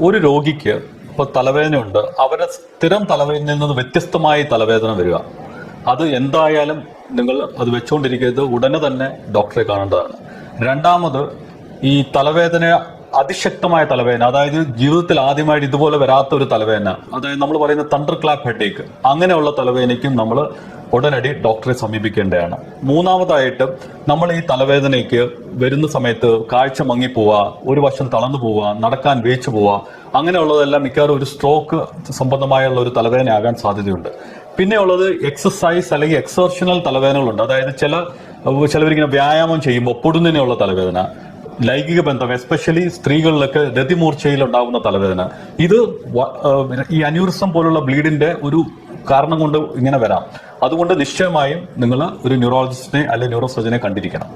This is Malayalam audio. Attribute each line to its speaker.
Speaker 1: ഒരു രോഗിക്ക് ഇപ്പോൾ തലവേദനയുണ്ട്, അവരുടെ സ്ഥിരം തലവേദനയിൽ നിന്ന് വ്യത്യസ്തമായി തലവേദന വരിക, അത് എന്തായാലും നിങ്ങൾ അത് വെച്ചുകൊണ്ടിരിക്കരുത്, ഉടനെ തന്നെ ഡോക്ടറെ കാണേണ്ടതാണ്. രണ്ടാമത്, ഈ തലവേദന അതിശക്തമായ തലവേദന, അതായത് ജീവിതത്തിൽ ആദ്യമായിട്ട് ഇതുപോലെ വരാത്ത ഒരു തലവേദന, അതായത് നമ്മൾ പറയുന്ന തണ്ടർ ക്ലാപ്പ് ഹെഡേക്ക്, അങ്ങനെയുള്ള തലവേദനയ്ക്കും നമ്മൾ ഉടനടി ഡോക്ടറെ സമീപിക്കേണ്ടതാണ്. മൂന്നാമതായിട്ട്, നമ്മൾ ഈ തലവേദനയ്ക്ക് വരുന്ന സമയത്ത് കാഴ്ച മങ്ങിപ്പോവുക, ഒരു വശം തളർന്നു പോവുക, നടക്കാൻ വേച്ചു പോവുക, അങ്ങനെയുള്ളതെല്ലാം മിക്കവാറും ഒരു സ്ട്രോക്ക് സംബന്ധമായുള്ള ഒരു തലവേദന ആകാൻ സാധ്യതയുണ്ട്. പിന്നെയുള്ളത് എക്സസൈസ് അല്ലെങ്കിൽ എക്സർഷണൽ തലവേദനകളുണ്ട്. അതായത് ചിലവരിങ്ങനെ വ്യായാമം ചെയ്യുമ്പോൾ പൊടുന്നതിനുള്ള തലവേദന, ലൈംഗിക ബന്ധം, എസ്പെഷ്യലി സ്ത്രീകളിലൊക്കെ രതിമൂർച്ചയിൽ ഉണ്ടാകുന്ന തലവേദന, ഇത് ഈ അന്യൂറിസം പോലുള്ള ബ്ലീഡിന്റെ ഒരു കാരണം കൊണ്ട് ഇങ്ങനെ വരാം. അതുകൊണ്ട് നിശ്ചയമായും നിങ്ങൾ ഒരു ന്യൂറോളജിസ്റ്റിനെ അല്ലെങ്കിൽ ന്യൂറോ സർജനെ കണ്ടിരിക്കണം.